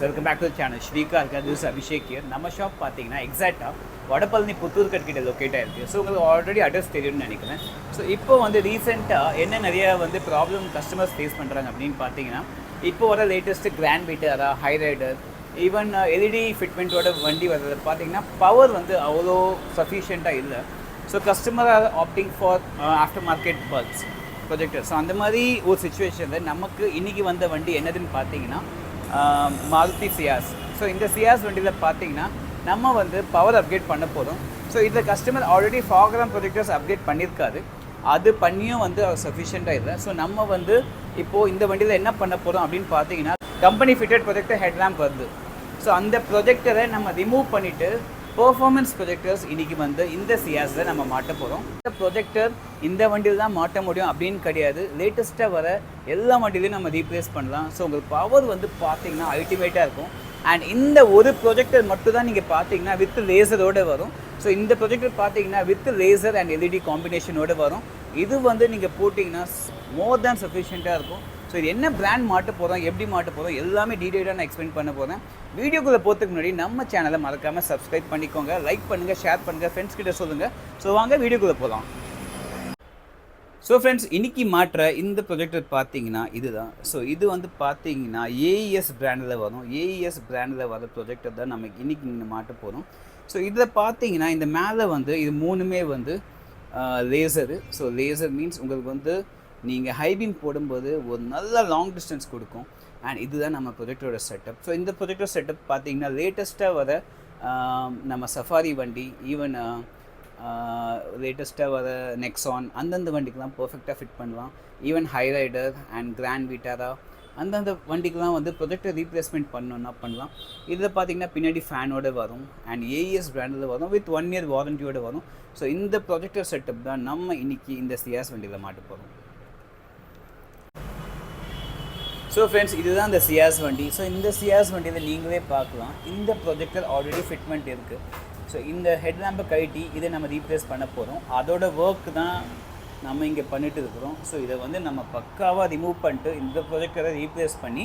Welcome back to the channel. Shree, this is Abhishek here. Our shop is exact Vadapalani located. So we already address it. So now recent problem customers face now the latest grand bharatiyar, high rider, even LED fitment power sufficient. So customers are opting for aftermarket bulbs projectors. So அந்த மாதிரி ஒரு சிச்சுவேஷன்ல நமக்கு இன்னைக்கு வந்த வண்டி என்னதுன்னு பாத்தீங்கன்னா Maruti CIAZ. So இந்த CIAZ வண்டியில் பார்த்தீங்கன்னா நம்ம பவர் அப்கிரேட் பண்ண போகிறோம். ஸோ இதில் கஸ்டமர் ஆல்ரெடி ஃபாக்ராம் ப்ரொஜெக்டர்ஸ் அப்கிரேட் பண்ணியிருக்காரு. அது பண்ணியும் சஃபிஷியண்ட்டாக இல்லை. ஸோ நம்ம இப்போது இந்த வண்டியில் என்ன பண்ண போகிறோம் அப்படின்னு பார்த்தீங்கன்னா கம்பெனி ஃபிட்டட் ப்ரொஜெக்டர் ஹெட்லாம்ப் வருது. ஸோ அந்த ப்ரொஜெக்டரை நம்ம ரிமூவ் பண்ணிவிட்டு பெர்ஃபார்மன்ஸ் ப்ரொஜெக்டர்ஸ் இன்றைக்கி இந்த CIAZல நம்ம மாட்ட போகிறோம். இந்த ப்ரொஜெக்டர் இந்த வண்டியில் தான் மாட்ட முடியும் அப்படின்னு கிடையாது. லேட்டஸ்ட்டாக வர எல்லா வண்டியிலையும் நம்ம ரீப்ளேஸ் பண்ணலாம். ஸோ உங்களுக்கு பவர் பார்த்தீங்கன்னா அல்டிமேட்டாக இருக்கும். அண்ட் இந்த ஒரு ப்ரொஜெக்டர் மட்டும் தான் நீங்கள் பார்த்தீங்கன்னா வித் லேசரோடு வரும். ஸோ இந்த ப்ரொஜெக்டர் பார்த்தீங்கன்னா வித் லேசர் அண்ட் LED காம்பினேஷனோடு வரும். இது நீங்கள் போட்டிங்கன்னா மோர் தேன் சஃபிஷியண்ட்டாக இருக்கும். ஸோ இது என்ன பிராண்ட் மாட்ட போகிறோம், எப்படி மாட்ட போகிறோம் எல்லாமே டீட்டெயிலாக நான் எக்ஸ்பிளைன் பண்ண போகிறேன். வீடியோக்குள்ளே போகிறதுக்கு முன்னாடி நம்ம சேனலை மறக்காமல் சப்ஸ்கிரைப் பண்ணிக்கோங்க, லைக் பண்ணுங்கள், ஷேர் பண்ணுங்கள், ஃப்ரெண்ட்ஸ் கிட்ட சொல்லுங்கள். ஸோ வாங்க வீடியோக்குள்ளே போகலாம். ஸோ ஃப்ரெண்ட்ஸ், இன்றைக்கி மாற்ற இந்த ப்ரொஜெக்டர் பார்த்தீங்கன்னா இதுதான். ஸோ இது பார்த்தீங்கன்னா AES பிராண்டில் வரும். AES பிராண்டில் வர ப்ரொஜெக்டர் தான் நம்ம இன்றைக்கி மாட்ட போகிறோம். ஸோ இதில் பார்த்தீங்கன்னா இந்த மேலே இது மூணுமே லேசரு. ஸோ லேசர் மீன்ஸ் உங்களுக்கு நீங்கள் ஹைபீம் போடும்போது ஒரு நல்ல லாங் டிஸ்டன்ஸ் கொடுக்கும். அண்ட் இதுதான் நம்ம ப்ரொஜெக்டரோட செட்டப். ஸோ இந்த ப்ரொஜெக்டர் செட்டப் பார்த்தீங்கன்னா லேட்டஸ்ட்டாக வர நம்ம சஃபாரி வண்டி, ஈவன் லேட்டஸ்ட்டாக வர நெக்ஸான் அந்தந்த வண்டிக்கெலாம் பர்ஃபெக்டாக ஃபிட் பண்ணலாம். Even Hyryder and Grand Vitara அந்தந்த வண்டிக்கெலாம் ப்ரொஜெக்டர் ரீப்ளேஸ்மெண்ட் பண்ணணுன்னா பண்ணலாம். இதில் பார்த்தீங்கன்னா பின்னாடி ஃபேனோடு வரும். அண்ட் AES பிராண்டில் வரும், வித் 1 year வாரண்டியோடு வரும். ஸோ இந்த ப்ரொஜெக்டர் செட்டப் தான் நம்ம இன்றைக்கி இந்த CIAZ வண்டியில் மாட்ட போகிறோம். ஸோ ஃப்ரெண்ட்ஸ், இதுதான் இந்த CIAZ வண்டி. ஸோ இந்த CIAZ வண்டியில் நீங்களே பார்க்கலாம், இந்த ப்ரொஜெக்டர் ஆல்ரெடி ஃபிட்மெண்ட் இருக்குது. ஸோ இந்த ஹெட்லாம்பை கழட்டி இதை நம்ம ரீப்ளேஸ் பண்ண போகிறோம். அதோட ஒர்க் தான் நம்ம இங்கே பண்ணிட்டு இருக்கிறோம். ஸோ இதை நம்ம பக்காவாக ரிமூவ் பண்ணிட்டு இந்த ப்ரொஜெக்டரை ரீப்ளேஸ் பண்ணி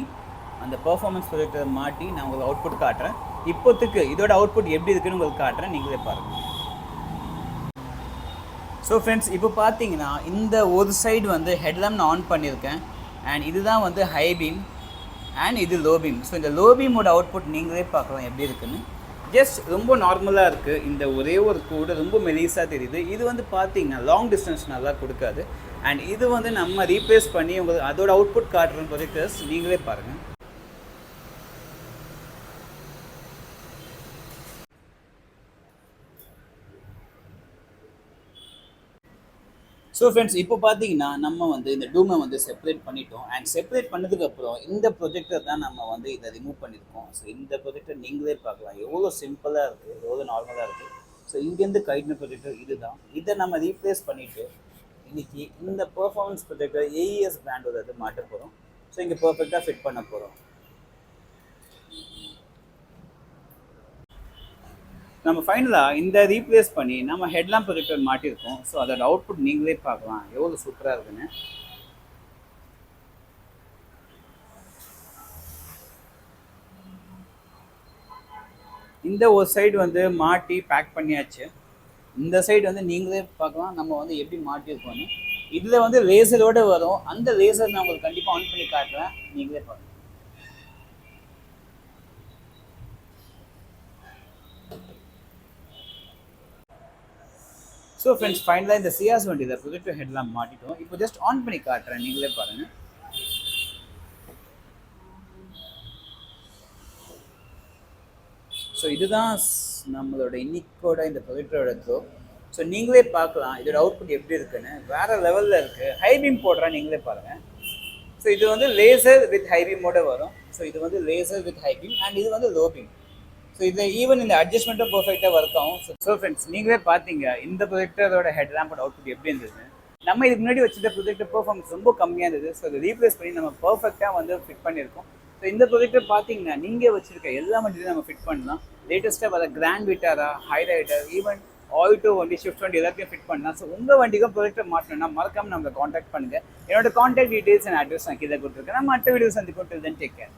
அந்த பெர்ஃபார்மன்ஸ் ப்ரொஜெக்டரை மாட்டி நான் உங்களுக்கு அவுட்புட் காட்டுறேன். இப்போத்துக்கு இதோட அவுட்புட் எப்படி இருக்குன்னு உங்களுக்கு காட்டுறேன், நீங்களே பாருங்கள். ஸோ ஃப்ரெண்ட்ஸ், இப்போ பார்த்தீங்கன்னா இந்த ஒரு சைடு ஹெட்லாம்ப் நான் ஆன் பண்ணியிருக்கேன். அண்ட் இதுதான் ஹை பீம் அண்ட் இது லோ பீம். ஸோ இந்த லோ பீமோட அவுட்புட் நீங்களே பார்க்கலாம் எப்படி இருக்குன்னு. ஜஸ்ட் ரொம்ப நார்மலாக இருக்குது. இந்த ஒரே ஒரு கோடு ரொம்ப மெலிசாக தெரியுது. இது பார்த்தீங்கன்னா லாங் டிஸ்டன்ஸ் நல்லா கொடுக்காது. அண்ட் இது நம்ம ரீப்ளேஸ் பண்ணி உங்களுக்கு அதோட அவுட்புட் காட்டுற ப்ரொஜெக்டர்ஸ் நீங்களே பாருங்கள். ஸோ ஃப்ரெண்ட்ஸ், இப்போ பார்த்தீங்கன்னா நம்ம இந்த டூமை செப்பரேட் பண்ணிட்டோம். அண்ட் செப்பரேட் பண்ணதுக்கப்புறம் இந்த ப்ரொஜெக்டர் தான் நம்ம இதை ரிமூவ் பண்ணியிருக்கோம். ஸோ இந்த ப்ரொஜெக்டர் நீங்களே பார்க்கலாம் எவ்வளோ சிம்பிளாக இருக்குது, எவ்வளோ நார்மலாக இருக்குது. ஸோ இங்கேருந்து கட்டின ப்ரொஜெக்டர் இதுதான். இதை நம்ம ரீப்ளேஸ் பண்ணிவிட்டு இன்றைக்கி இந்த பெர்ஃபார்மன்ஸ் ப்ரொஜெக்டர் AES பிராண்டோட மாட்ட போகிறோம். ஸோ இங்கே பர்ஃபெக்டாக ஃபிட் பண்ண போகிறோம். நம்ம ஃபைனலாக இந்த ரீப்ளேஸ் பண்ணி நம்ம ஹெட்லாம்ப் ப்ரொஜெக்டர் மாட்டியிருக்கோம். ஸோ அதோட அவுட்புட் நீங்களே பார்க்கலாம் எவ்வளோ சூப்பராக இருக்குன்னு. இந்த ஒரு சைடு மாட்டி பேக் பண்ணியாச்சு. இந்த சைடு நீங்களே பார்க்கலாம் நம்ம எப்படி மாட்டியிருக்கோன்னு. இதில் லேசரோடு வரும். அந்த லேசர் நான் உங்களுக்கு கண்டிப்பாக ஆன் பண்ணி காட்டுறேன், நீங்களே பார்க்கலாம். ஸோ ஃப்ரெண்ட்ஸ், ஃபைனலாக இந்த CIAZ வண்டியில் ப்ரொஜெக்டர் ஹெட்லாம்ப் மாட்டிட்டோம். இப்போ ஜஸ்ட் ஆன் பண்ணி காட்டுறேன், நீங்களே பாருங்கள். ஸோ இதுதான் நம்மளோட இன்னைக்கோட இந்த ப்ரொஜெக்டரோட த்ரோ. ஸோ நீங்களே பார்க்கலாம் இதோட அவுட்புட் எப்படி இருக்குன்னு. வேறு லெவலில் இருக்குது. ஹை பீம் போடுறேன், நீங்களே பாருங்கள். ஸோ இது லேசர் வித் ஹை பீமோட வரும். ஸோ இது laser with high beam and இது லோ பீம். ஸோ இதில் ஈவன் இந்த அட்ஜஸ்ட்மெண்ட்டும் பர்ஃபெக்டாக ஒர்க் ஆகும். ஸோ ஃப்ரெண்ட்ஸ், நீங்களே பார்த்தீங்க இந்த ப்ரொஜெக்டரோட ஹெட்லாம்போட அவுட்புட் எப்படி இருந்தது. நம்ம இதுக்கு முன்னாடி வச்சுட்ட ப்ரொஜெக்டர் பெர்ஃபார்மன்ஸ் ரொம்ப கம்மியாக இருந்தது. ஸோ அதை ரீப்ளேஸ் பண்ணி நம்ம பர்ஃபெக்டாக ஃபிட் பண்ணியிருக்கோம். ஸோ இந்த ப்ரொஜெக்டர் பார்த்தீங்கன்னா நீங்கள் வச்சுருக்க எல்லா வண்டியும் நம்ம ஃபிட் பண்ணலாம். லேட்டஸ்ட்டாக வர Grand Vitara, Hyryder, even Alto வண்டி, ஷிஃப்ட் வண்டி எல்லாத்தையும் ஃபிட் பண்ணலாம். ஸோ உங்கள் வண்டிக்கும் ப்ரொஜெக்டர் மாட்டணும்னா மறக்காமல் நம்மளை காண்டாக்ட் பண்ணுங்கள். என்னோட காண்டாக்ட் டீட்டெயில்ஸ் அண்ட் அட்ரஸ் நான் கீழே கொடுத்துருக்கேன். நம்ம அடுத்த வீடியோஸ் சந்திப்போம். டில் தென் டேக் கேர்.